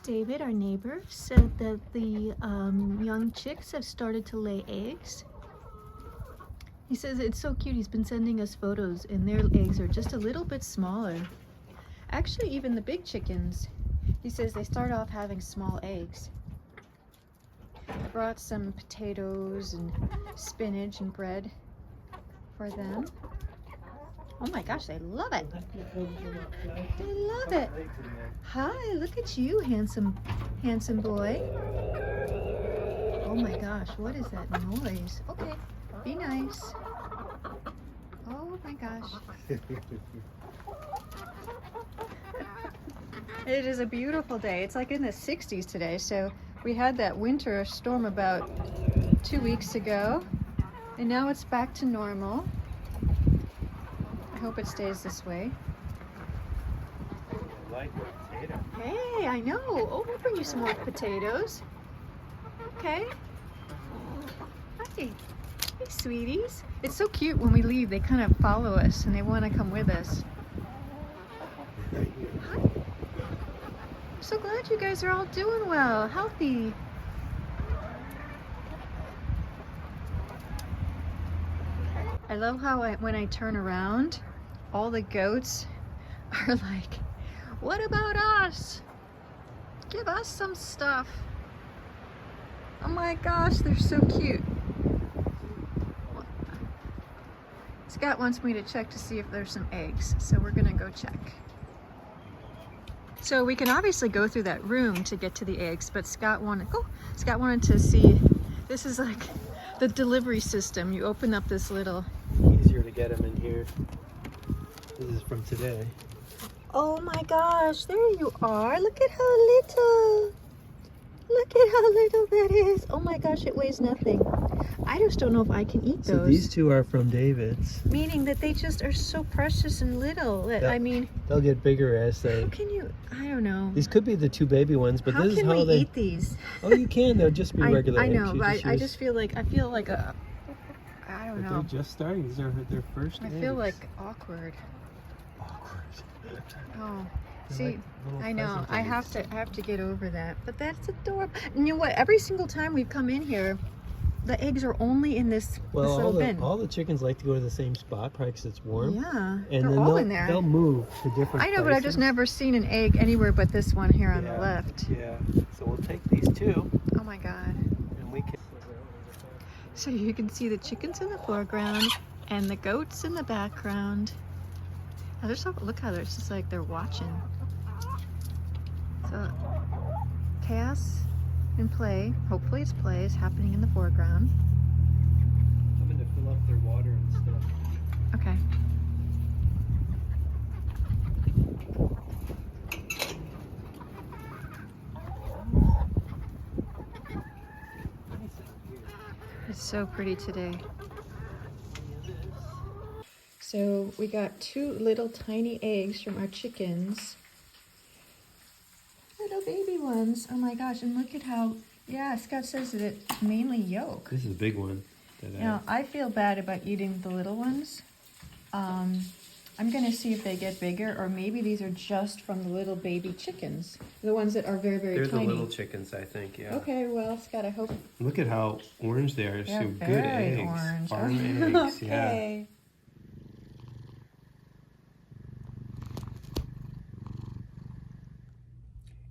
David, our neighbor, said that the young chicks have started to lay eggs. He says it's so cute. He's been sending us photos and their eggs are just a little bit smaller. Actually, even the big chickens, he says they start off having small eggs. I brought some potatoes and spinach and bread for them. Oh my gosh, they love it. They love it. Hi, look at you, handsome boy. Oh my gosh, what is that noise? Okay, be nice. Oh my gosh. It is a beautiful day. It's like in the 60s today. So we had that winter storm about 2 weeks ago, and now it's back to normal. I hope it stays this way. Like potato. Hey, I know. Oh, we'll bring you some more potatoes. Okay. Hi. Hey, sweeties. It's so cute when we leave. They kind of follow us and they want to come with us. Hi. I'm so glad you guys are all doing well, healthy. I love how when I turn around, all the goats are like, what about us? Give us some stuff. Oh my gosh, they're so cute. Scott wants me to check to see if there's some eggs, so we're gonna go check. So we can obviously go through that room to get to the eggs, but Scott wanted to see, this is like the delivery system. You open up this little... Easier to get them in here. This is from today. Oh my gosh, there you are. Look at how little. Look at how little that is. Oh my gosh, it weighs nothing. I just don't know if I can eat those. So these two are from David's. Meaning that they just are so precious and little. That, I mean... They'll get bigger as they... How can you... I don't know. These could be the two baby ones, but this is how they... How can we eat these? Oh, you can. They'll just be regular eggs. I know, but I just feel like... I feel like a... I don't know. They're just starting. These are their first eggs. I feel like awkward. Awkward. Oh, They're see, like I know. pheasant I eggs. have to get over that. But that's adorable. And you know what? Every single time we've come in here, the eggs are only in this little bin. All the chickens like to go to the same spot, probably because it's warm. Yeah, and they're then all in there. They'll move to different I know, but I've just places. never seen an egg anywhere but this one here on the left. Yeah. So we'll take these two. Oh my God. And we can... So you can see the chickens in the foreground and the goats in the background. Now they're so, look how they're just like they're watching. So chaos and play, hopefully it's play, is happening in the foreground. I'm going to fill up their water and stuff. Okay. It's so pretty today. So we got 2 little tiny eggs from our chickens. Little baby ones. Oh my gosh, and look at how, yeah, Scott says that it's mainly yolk. This is a big one. Now, I feel bad about eating the little ones. I'm gonna see if they get bigger, or maybe these are just from the little baby chickens. The ones that are very, very They're tiny. the little chickens, I think, yeah. Okay, well, Scott, I hope. Look at how orange they are. They're So good very eggs. orange. Farm eggs, yeah. Okay.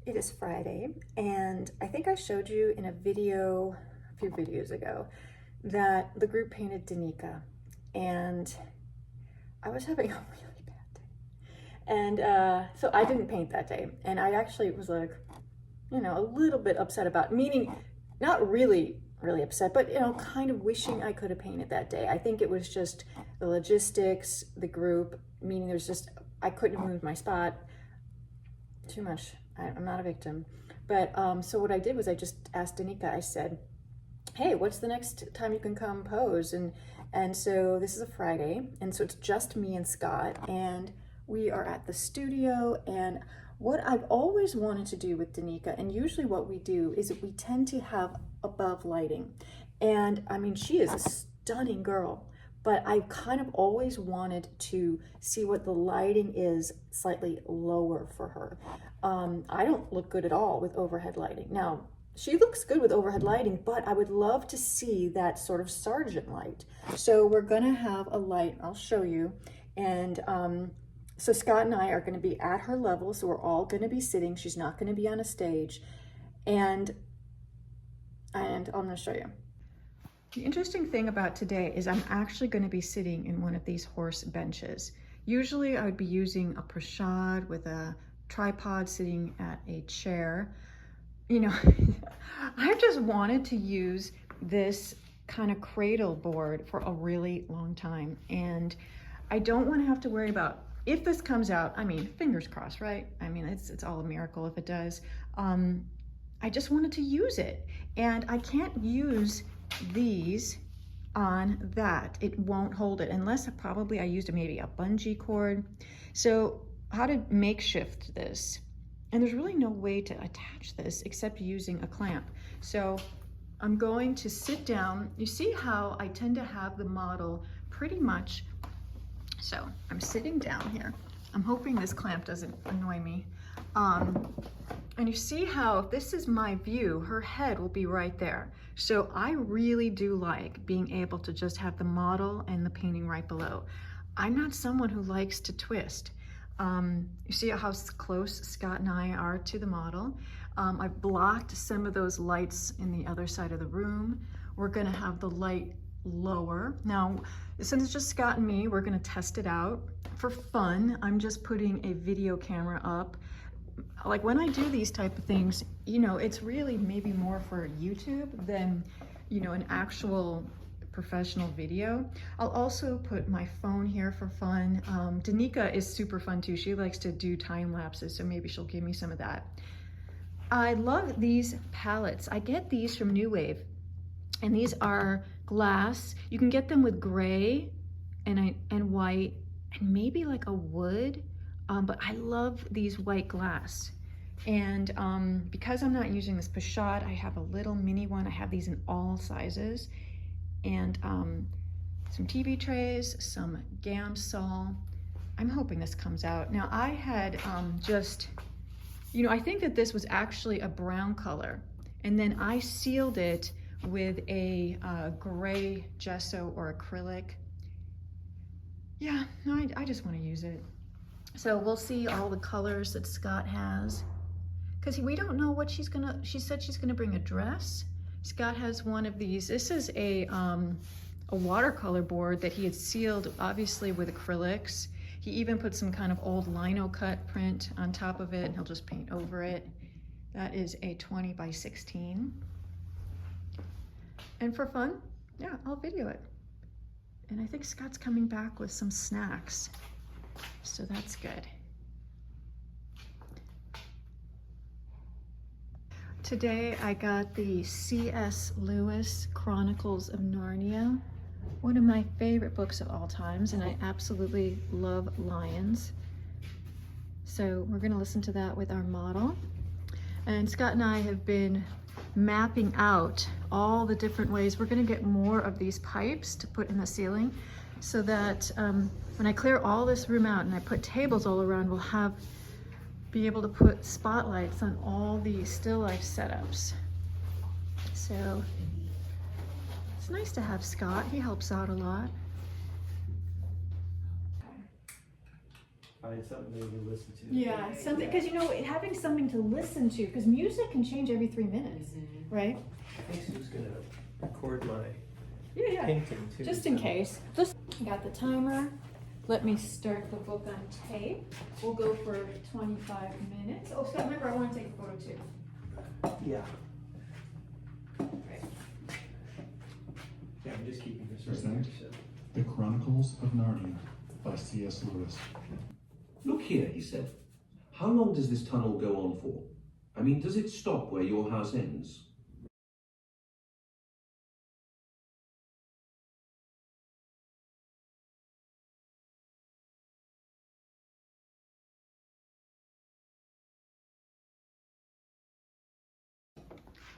It is Friday, and I think I showed you in a video, a few videos ago, that the group painted Danika, and I was having a really bad day. And so I didn't paint that day, and I actually was like, you know, a little bit upset about, meaning not really upset, but, you know, kind of wishing I could have painted that day. I think it was just the logistics, the group, meaning there's just, I couldn't move my spot too much. I'm not a victim. But so what I did was I just asked Danika, I said, hey, what's the next time you can come pose? And so this is a Friday, and so it's just me and Scott, and we are at the studio. And what I've always wanted to do with Danika, and usually what we do, is that we tend to have above lighting. And I mean, she is a stunning girl, but I kind of always wanted to see what the lighting is slightly lower for her. I don't look good at all with overhead lighting. Now, she looks good with overhead lighting, but I would love to see that sort of sergeant light. So we're gonna have a light, I'll show you. And so Scott and I are gonna be at her level, so we're all gonna be sitting. She's not gonna be on a stage. And I'm gonna show you. The interesting thing about today is I'm actually going to be sitting in one of these horse benches. Usually I would be using a prashad with a tripod sitting at a chair. You know, I've just wanted to use this kind of cradle board for a really long time. And I don't want to have to worry about if this comes out. I mean, fingers crossed, right? I mean, it's all a miracle if it does. I just wanted to use it. And I can't use these on that. It won't hold it unless I used maybe a bungee cord. So how to makeshift this? And there's really no way to attach this except using a clamp. So I'm going to sit down. You see how I tend to have the model pretty much. So I'm sitting down here. I'm hoping this clamp doesn't annoy me. And you see how if this is my view, her head will be right there. So I really do like being able to just have the model and the painting right below. I'm not someone who likes to twist. You see how close Scott and I are to the model. I've blocked some of those lights in the other side of the room. We're gonna have the light lower. Now, since it's just Scott and me, we're gonna test it out. For fun, I'm just putting a video camera up. Like when I do these type of things, you know, it's really maybe more for YouTube than, you know, an actual professional video. I'll also put my phone here for fun. Danika is super fun too. She likes to do time lapses, so maybe she'll give me some of that. I love these palettes. I get these from New Wave, and these are glass. You can get them with gray and white and maybe like a wood. But I love these white glass. And because I'm not using this Pashot, I have a little mini one. I have these in all sizes. And some TV trays, some Gamsol. I'm hoping this comes out. Now I had you know, I think that this was actually a brown color. And then I sealed it with a gray gesso or acrylic. Yeah, no, I just want to use it. So we'll see all the colors that Scott has. Because we don't know what she said she's gonna bring a dress. Scott has one of these. This is a watercolor board that he had sealed, obviously with acrylics. He even put some kind of old lino cut print on top of it, and he'll just paint over it. That is a 20 by 16. And for fun, yeah, I'll video it. And I think Scott's coming back with some snacks. So that's good. Today I got the C.S. Lewis Chronicles of Narnia, one of my favorite books of all times, and I absolutely love lions. So we're going to listen to that with our model. And Scott and I have been mapping out all the different ways. We're going to get more of these pipes to put in the ceiling so that when I clear all this room out and I put tables all around, we'll be able to put spotlights on all the still life setups. So it's nice to have Scott. He helps out a lot. Find something that you can listen to. Yeah, something, because you know, having something to listen to, because music can change every 3 minutes, right? I think Sue's gonna record my Yeah. painting too. Just in case. Got the timer. Let me start the book on tape. We'll go for 25 minutes. Oh, Scott, remember I want to take a photo too. Yeah. Right. Yeah, I'm just keeping this right Present here. The Chronicles of Narnia by C.S. Lewis. Look here, he said. How long does this tunnel go on for? I mean, does it stop where your house ends?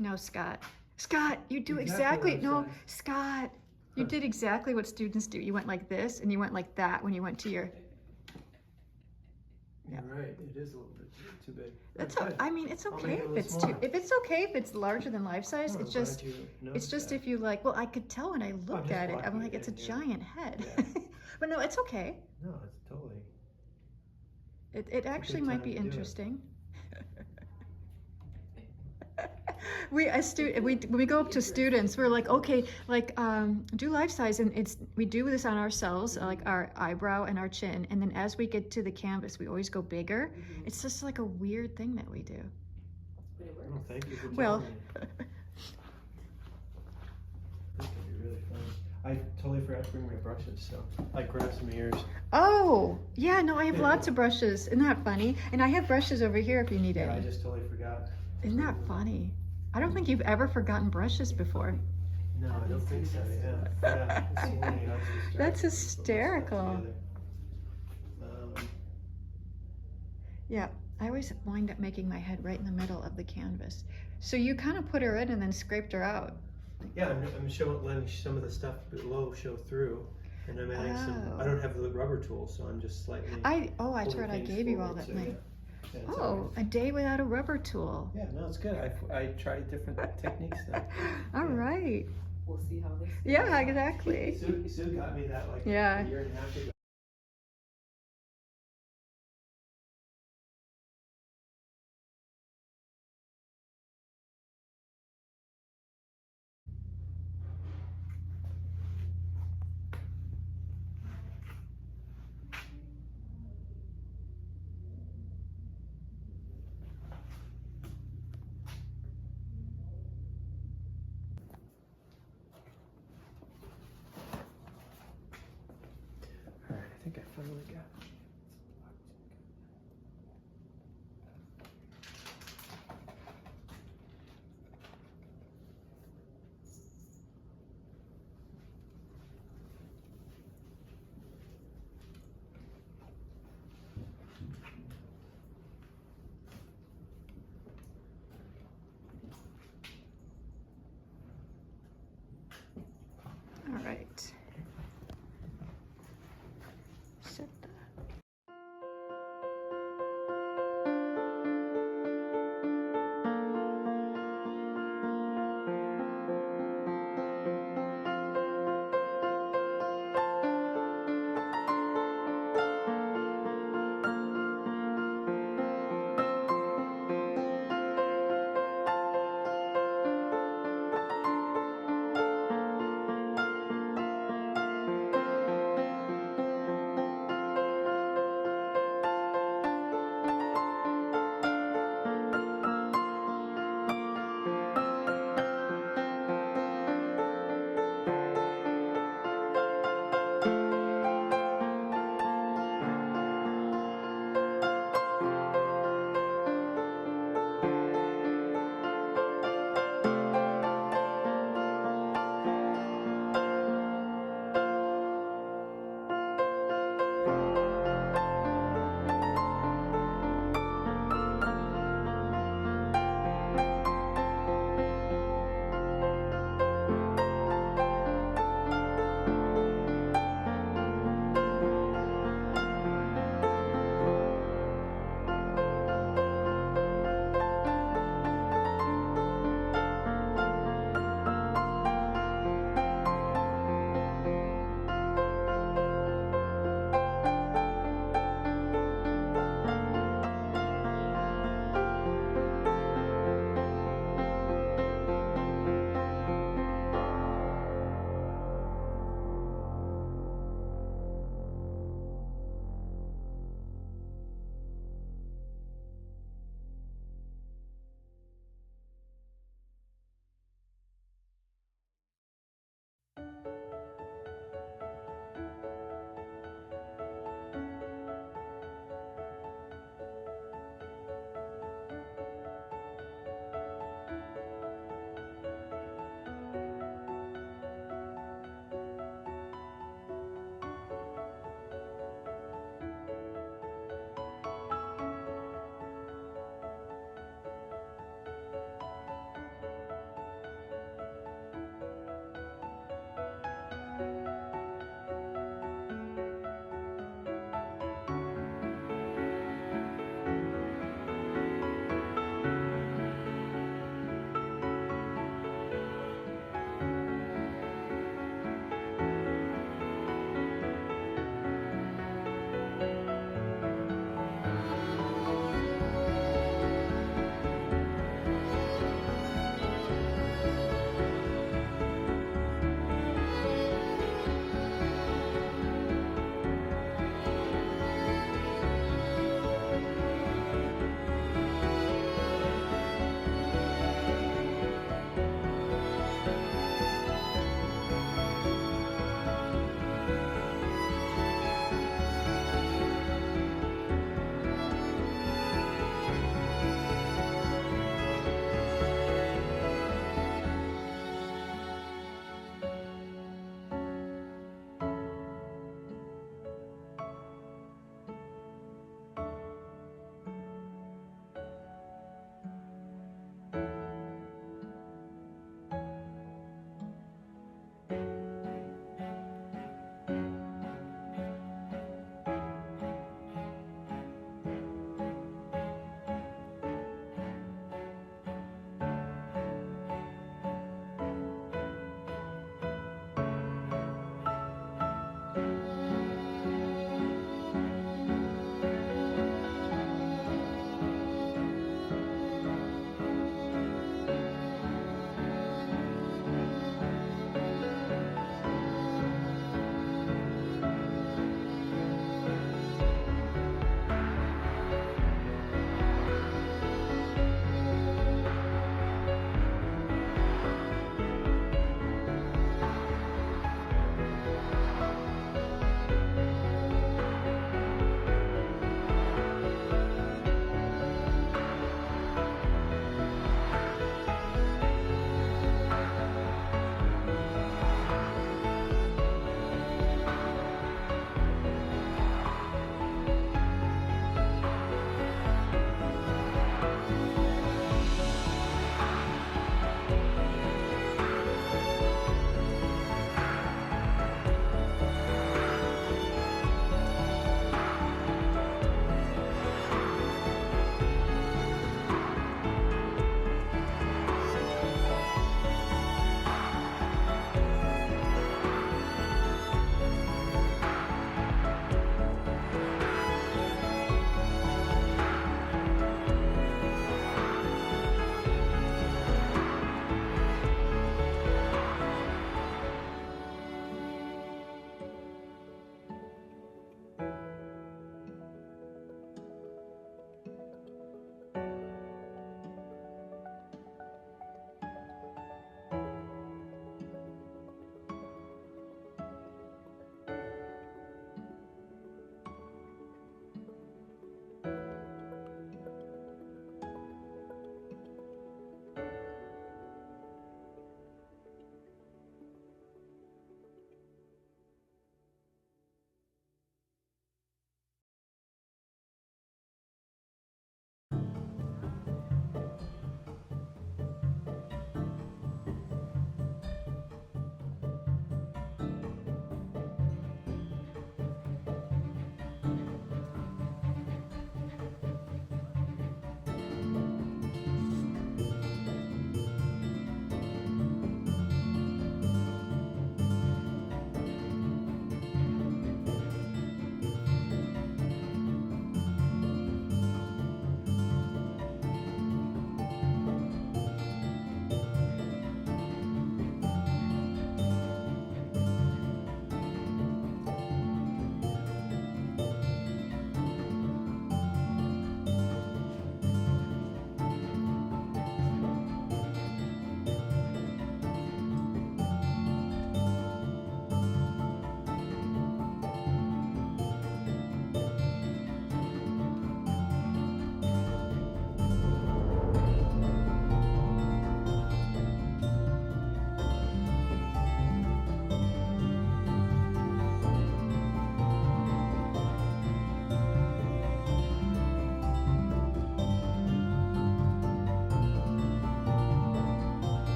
No, Scott. Scott, you do exactly. No, Scott. You did exactly what students do. You went like this and you went like that when you went to your... You're right. It is a little bit too big. That's good. I mean, it's I'll okay make it a if little it's too, smaller. if it's okay if it's larger than life size. Oh, It's I'm just, glad you it's noticed just that. if you like, well, I could tell when I looked just at it. I'm blocking like, it it's a in, yeah. giant head. Yeah. But no, it's okay. No, it's totally. It actually good might time be to do it. interesting. When we go up to students, we're like, okay, like do life size, and we do this on ourselves, like our eyebrow and our chin, and then as we get to the canvas, we always go bigger. It's just like a weird thing that we do. Oh, thank you for telling Well, me. This could be really fun. I totally forgot to bring my brushes, so I grabbed some ears. oh yeah, no, I have lots of brushes. Isn't that funny? And I have brushes over here if you need Yeah, I any. just totally forgot. Isn't that funny? I don't think you've ever forgotten brushes before. No, I don't think so. Yeah, yeah. It's funny how it's That's distracting to put my stuff hysterical. together. Yeah, I always wind up making my head right in the middle of the canvas. So you kind of put her in and then scraped her out. Yeah, I'm letting some of the stuff below show through, and I'm adding some. Oh. I don't have the rubber tool, so I'm just slightly. That's pulling right, I things gave you all forward, that so, link. yeah, it's all Oh, right. a day without a rubber tool. Yeah, no, it's good. I tried different techniques now. All Yeah. right. We'll see how this. Yeah, exactly. Sue got me that like Yeah. a year and a half ago.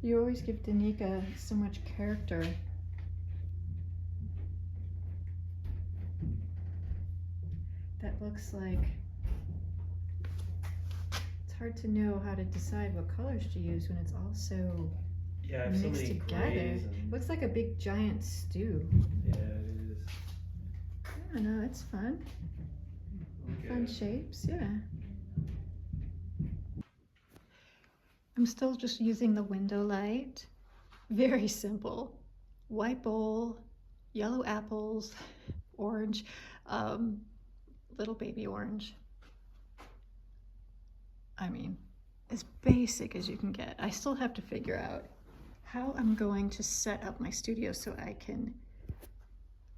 You always give Danika so much character. That looks like, it's hard to know how to decide what colors to use when it's all so Yeah, I have so mixed many together. grays and Looks like a big giant stew. yeah, it is. I don't know, it's fun. Fun shapes, yeah. I'm still just using the window light. Very simple. White bowl, yellow apples, orange, little baby orange. I mean, as basic as you can get. I still have to figure out how I'm going to set up my studio so I can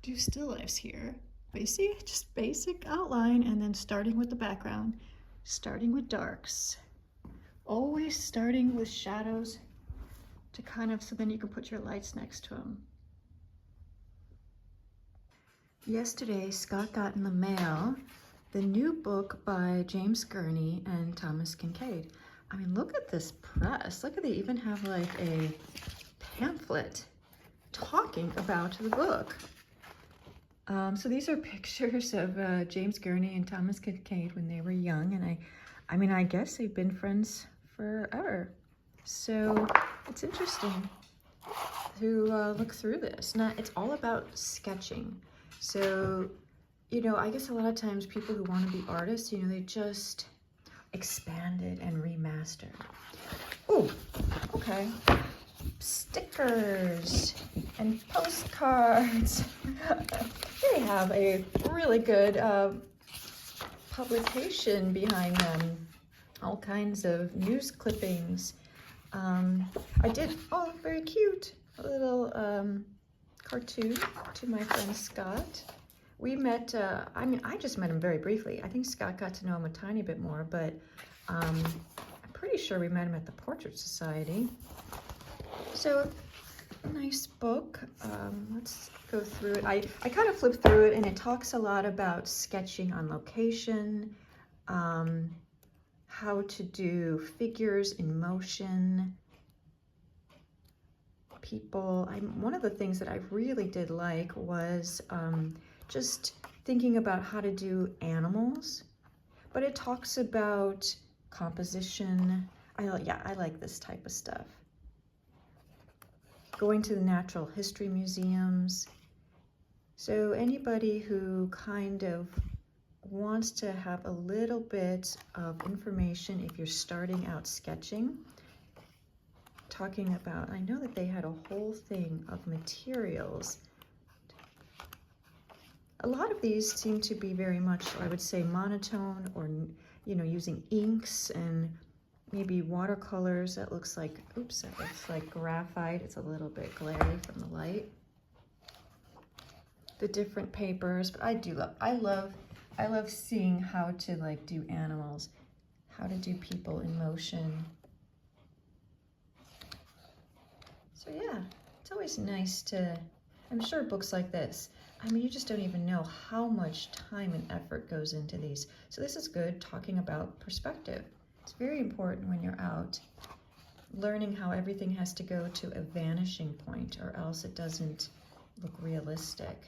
do still lifes here. But you see, just basic outline and then starting with the background, starting with darks. Always starting with shadows to kind of, so then you can put your lights next to them. Yesterday, Scott got in the mail the new book by James Gurney and Thomas Kincaid. I mean, look at this press. Look at, they even have like a pamphlet talking about the book. So these are pictures of James Gurney and Thomas Kincaid when they were young, and I mean, I guess they've been friends forever. So it's interesting to look through this. Now, it's all about sketching. So, you know, I guess a lot of times people who want to be artists, you know, they just expand it and remaster. Oh, okay. Stickers and postcards. They have a really good publication behind them. All kinds of news clippings. I did, oh, very cute, a little cartoon to my friend Scott. We met, I mean, I just met him very briefly. I think Scott got to know him a tiny bit more, but I'm pretty sure we met him at the Portrait Society. So, nice book. Let's go through it. I kind of flipped through it, and it talks a lot about sketching on location, how to do figures in motion, people. One of the things that I really did like was just thinking about how to do animals, but it talks about composition. I like this type of stuff. Going to the natural history museums. So anybody who kind of wants to have a little bit of information if you're starting out sketching, talking about, I know that they had a whole thing of materials. A lot of these seem to be very much, I would say, monotone, or, you know, using inks and maybe watercolors. That looks like, oops, that looks like graphite. It's a little bit glary from the light. The different papers, but I love seeing how to like do animals, how to do people in motion. So yeah, it's always nice to, I'm sure books like this, I mean, you just don't even know how much time and effort goes into these. So this is good, talking about perspective. It's very important when you're out, learning how everything has to go to a vanishing point, or else it doesn't look realistic.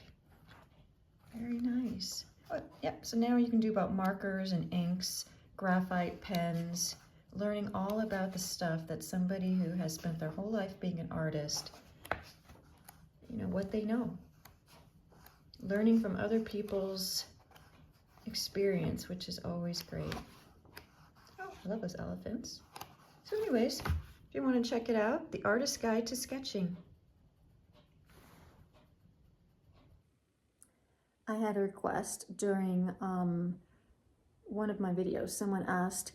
Very nice. Oh, yep, so now you can do about markers and inks, graphite pens, learning all about the stuff that somebody who has spent their whole life being an artist, you know, what they know. Learning from other people's experience, which is always great. Oh, I love those elephants. So anyways, if you want to check it out, The Artist's Guide to Sketching. I had a request during one of my videos. Someone asked,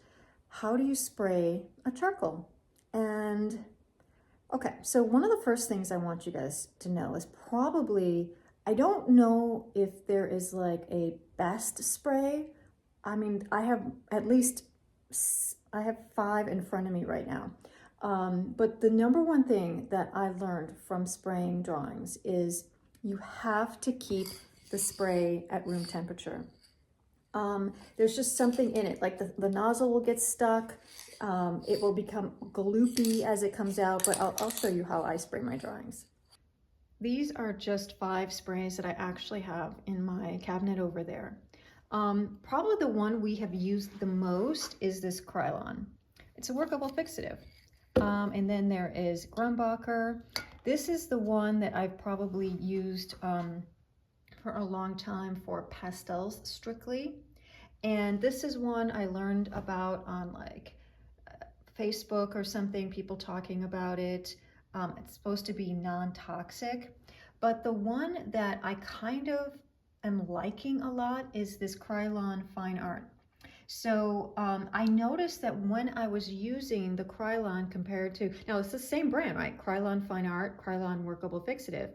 how do you spray a charcoal? And okay, so one of the first things I want you guys to know is probably, I don't know if there is like a best spray. I mean, I have at least, I have 5 in front of me right now. But the number one thing that I learned from spraying drawings is you have to keep the spray at room temperature. There's just something in it, like the nozzle will get stuck. It will become gloopy as it comes out, but I'll show you how I spray my drawings. These are just 5 sprays that I actually have in my cabinet over there. Probably the one we have used the most is this Krylon. It's a workable fixative. And then there is Grumbacher. This is the one that I've probably used for a long time for pastels strictly. And this is one I learned about on like Facebook or something, people talking about it. It's supposed to be non-toxic, but the one that I kind of am liking a lot is this Krylon Fine Art. So I noticed that when I was using the Krylon compared to, now it's the same brand, right? Krylon Fine Art, Krylon Workable Fixative.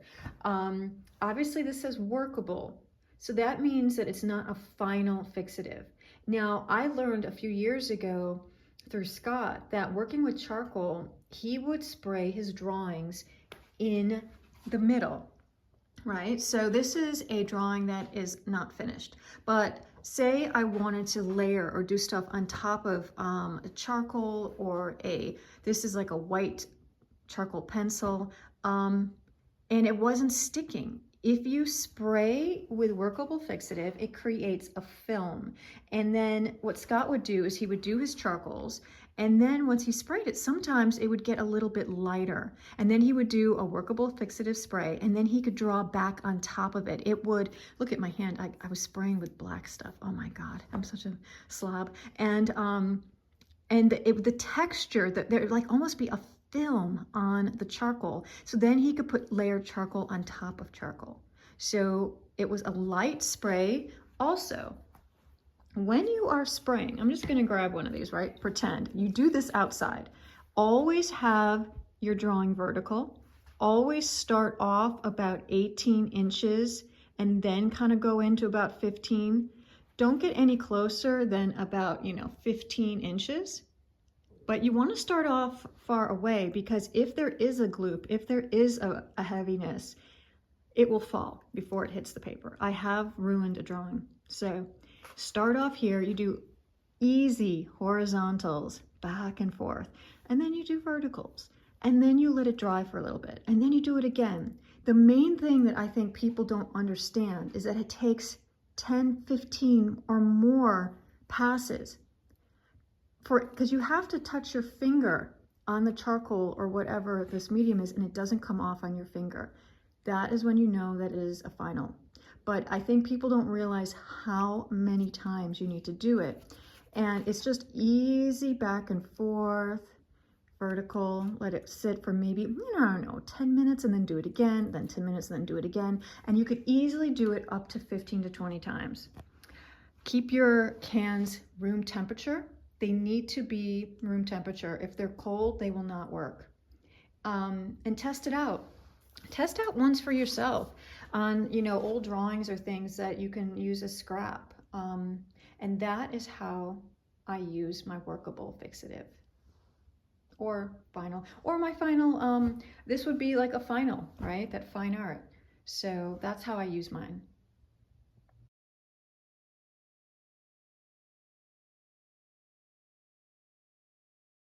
Obviously this says workable. So that means that it's not a final fixative. Now I learned a few years ago through Scott that working with charcoal, he would spray his drawings in the middle, right? So this is a drawing that is not finished, but say I wanted to layer or do stuff on top of a charcoal or this is like a white charcoal pencil, and it wasn't sticking. If you spray with workable fixative, it creates a film. And then what Scott would do is he would do his charcoals, and then once he sprayed it, sometimes it would get a little bit lighter. And then he would do a workable fixative spray, and then he could draw back on top of it. It would, look at my hand, I was spraying with black stuff. Oh my God, I'm such a slob. And the texture, that there like almost be a film on the charcoal. So then he could put layered charcoal on top of charcoal. So it was a light spray. Also, when you are spraying, I'm just gonna grab one of these, right? Pretend you do this outside. Always have your drawing vertical. Always start off about 18 inches and then kind of go into about 15. Don't get any closer than about, 15 inches. But you want to start off far away, because if there is a gloop, if there is a heaviness, it will fall before it hits the paper. I have ruined a drawing. So start off here, you do easy horizontals back and forth, and then you do verticals, and then you let it dry for a little bit, and then you do it again. The main thing that I think people don't understand is that it takes 10, 15 or more passes, because you have to touch your finger on the charcoal or whatever this medium is, and it doesn't come off on your finger. That is when you know that it is a final. But I think people don't realize how many times you need to do it. And it's just easy back and forth, vertical, let it sit for maybe, 10 minutes, and then do it again, then 10 minutes, and then do it again. And you could easily do it up to 15 to 20 times. Keep your cans room temperature. They need to be room temperature. If they're cold, they will not work. And test it out. Test out ones for yourself on, old drawings or things that you can use as scrap. And that is how I use my workable fixative or final, or my final. This would be like a final, right? That fine art. So that's how I use mine.